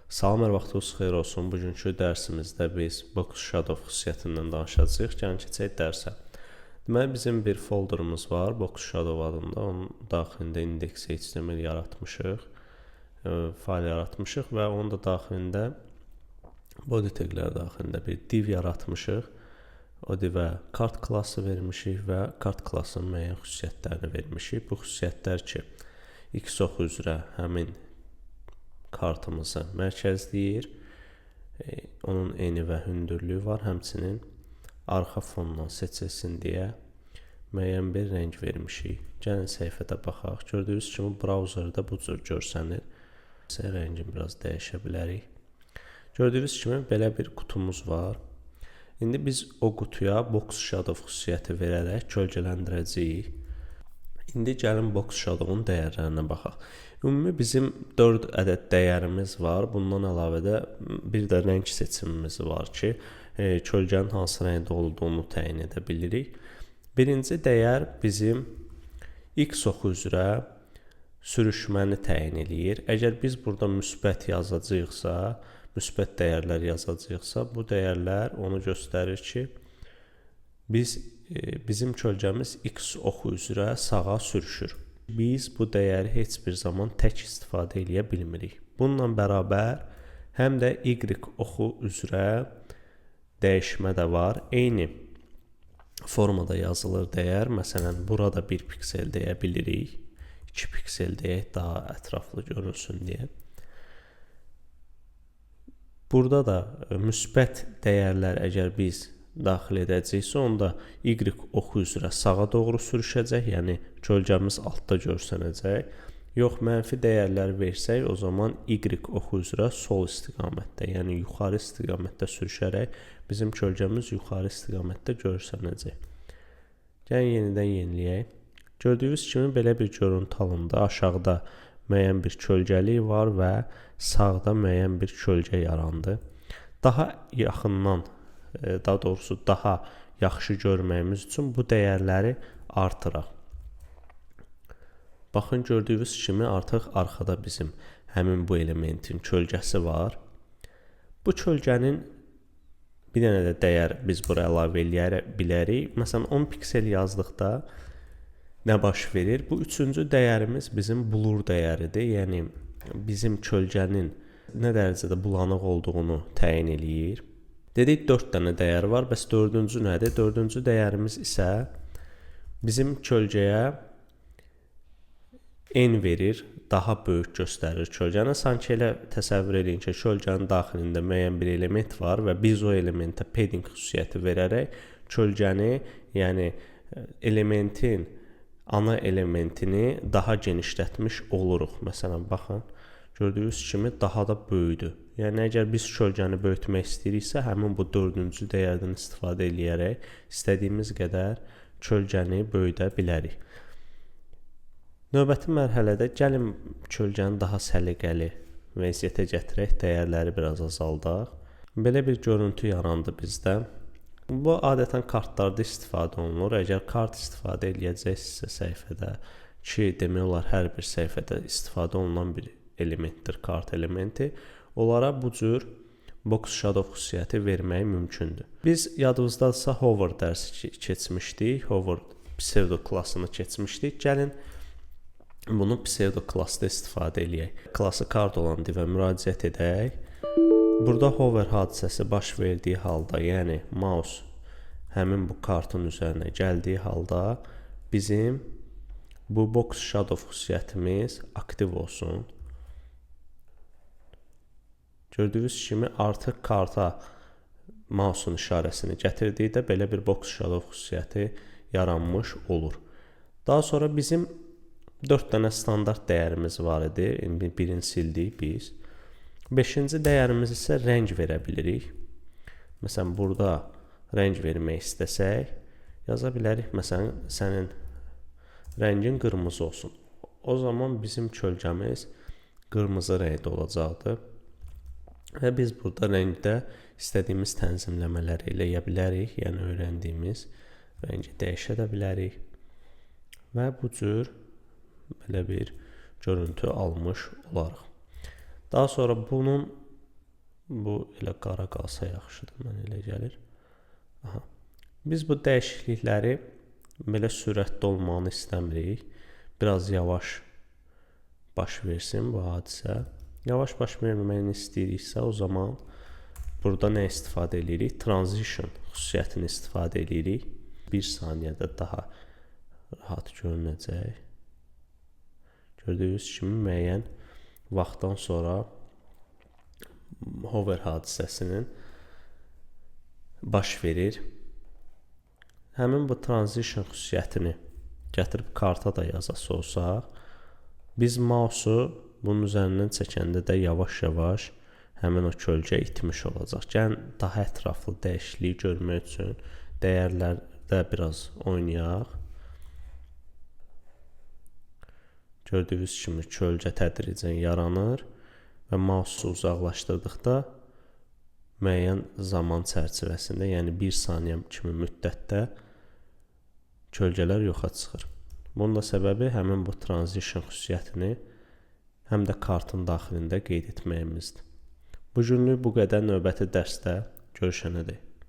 Salam, hər vaxtınız xeyir olsun. Bugünkü dərsimizdə biz Box Shadow xüsusiyyətindən danışacağıq. Gəlin keçək dərsə. Deməli, bizim bir folderımız var, Box Shadow adında. Onun daxilində index.html yaratmışıq, fayl yaratmışıq və onun da daxilində body taglər daxilində bir div yaratmışıq. O divə kart klassı vermişik və kart klassının müəyyən xüsusiyyətlərini vermişik. Bu xüsusiyyətlər ki, X oxu üzrə həmin kartımızı mərkəzləyir. Onun eni və hündürlüyü var. Həmçinin arxa fondan seçilsin deyə müəyyən bir rəng vermişik. Gəlin səhifədə baxaq. Gördüyünüz kimi brauzerdə bu cür görsənir. Rəngini biraz dəyişə bilərik. Gördüyünüz kimi belə bir qutumuz var. İndi biz o qutuya Box Shadow xüsusiyyəti verərək kölgələndirəcəyik. İndi gəlin Box Shadow'un dəyərlərinə baxaq. Ümumi bizim 4 ədəd dəyərimiz var. Bundan əlavə də bir də rəng seçimimiz var ki, kölgənin hansı rəngdə olduğunu təyin edə bilirik. Birinci dəyər bizim X oxu üzrə sürüşməni təyin eləyir. Əgər biz burada müsbət yazacağıqsa, müsbət dəyərlər yazacağıqsa, bu dəyərlər onu göstərir ki, bizim kölgəmiz X oxu üzrə sağa sürüşür. Biz bu dəyəri heç bir zaman tək istifadə edə bilmirik. Bununla bərabər həm də Y oxu üzrə dəyişmə də var. Eyni formada yazılır dəyər. Məsələn, burada 1 piksel deyə bilirik. 2 piksel deyək, daha ətraflı görünsün deyə. Burada da müsbət dəyərlər əgər biz daxil edəcəksə, onda Y oxu üzrə sağa doğru sürüşəcək, yəni kölgəmiz altda görsənəcək. Yox, mənfi dəyərlər versək, o zaman Y oxu üzrə sol istiqamətdə, yəni yuxarı istiqamətdə sürüşərək bizim kölgəmiz yuxarı istiqamətdə görsənəcək. Gəlin yenidən yeniləyək. Gördüyünüz kimi belə bir görüntü alındı. Aşağıda müəyyən bir kölgəlik var və sağda müəyyən bir kölgə yarandı. Daha yaxından, daha doğrusu daha yaxşı görməyimiz üçün bu dəyərləri artıraq. Baxın, gördüyünüz kimi artıq arxada bizim həmin bu elementin kölgəsi var. Bu kölgənin bir dənə də dəyər biz bura əlavə eləyə bilərik. Məsələn, 10 piksel yazdıqda nə baş verir? Bu üçüncü dəyərimiz bizim blur dəyəridir. Yəni bizim kölgənin nə dərəcədə bulanıq olduğunu təyin eləyir. Dedik 4 dənə dəyər var, bəs dördüncü nədir? Dördüncü dəyərimiz isə bizim kölgəyə en verir, daha böyük göstərir kölgəni. Sanki elə təsəvvür edin ki, kölgənin daxilində müəyyən bir element var və biz o elementə padding xüsusiyyəti verərək kölgəni, yəni elementin ana elementini daha genişlətmiş oluruq. Məsələn, baxın, gördüyünüz kimi daha da böyüdür. Yəni, əgər biz kölgəni böyütmək istəyiriksə, həmin bu dördüncü dəyərdən istifadə edərək istədiyimiz qədər kölgəni böyüdə bilərik. Növbəti mərhələdə gəlin kölgəni daha səliqəli vəziyyətə gətirək, dəyərləri biraz azaldaq. Belə bir görüntü yarandı bizdə. Bu adətən kartlarda istifadə olunur. Əgər kart istifadə edəcəksinizsə səhifədə ki, demək olar hər bir səhifədə istifadə olunan bir elementdir, kart elementi. Onlara bu cür Box Shadow xüsusiyyəti vermək mümkündür. Biz yadınızdadsa Hover dərsi keçmişdik, Hover pseudo klassını keçmişdik. Gəlin bunu pseudo klassda istifadə edək. Klassı kart olan divə müraciət edək. Burada hover hadisəsi baş verdiyi halda, yəni mouse həmin bu kartın üzərinə gəldiyi halda bizim bu Box Shadow xüsusiyyətimiz aktiv olsun. Gördüyünüz kimi artıq karta mouse'un işarəsini gətirdikdə belə bir Box Shadow xüsusiyyəti yaranmış olur. Daha sonra bizim 4 dənə standart dəyərimiz var idi. Birini sildik biz. 5-ci dəyərimiz isə rəng verə bilirik. Məsələn, burada rəng vermək istəsək, yaza bilərik. Məsələn, sənin rəngin qırmızı olsun. O zaman bizim kölgəmiz qırmızı rəngdə olacaqdır. Və biz burada rəngdə istədiyimiz tənzimləmələri eləyə bilərik. Yəni, öyrəndiyimiz rəngi dəyişə də bilərik. Və bu cür belə bir görüntü almış olarıq. Daha sonra bunun Bu elə qara qalsa yaxşıdır, mən elə gəlir. Aha. Biz bu dəyişiklikləri belə sürətli olmağını istəmirik. Biraz yavaş baş versin bu hadisə. Yavaş baş verməyini istəyiriksə, o zaman burada nə istifadə edirik? Transition xüsusiyyətini istifadə edirik. 1 saniyədə daha rahat görünəcək. Gördüyünüz kimi müəyyən vaxtdan sonra hover hadisəsinin baş verir. Həmin bu transition xüsusiyyətini gətirib karta da yazası olsaq, biz mausu bunun üzərindən çəkəndə də yavaş-yavaş həmin o kölgə itmiş olacaq. Gəlin daha ətraflı dəyişikliyi görmək üçün dəyərlərdə biraz oynayaq. Gördüyünüz kimi kölgə tədricən yaranır və mausu uzaqlaşdırdıqda müəyyən zaman çərçivəsində, yəni 1 saniyə kimi müddətdə kölgələr yoxa çıxır. Bunun da səbəbi həmin bu transition xüsusiyyətini həm də kartın daxilində qeyd etməyimizdir. Bu günlük bu qədər, növbəti dərsdə görüşənədək.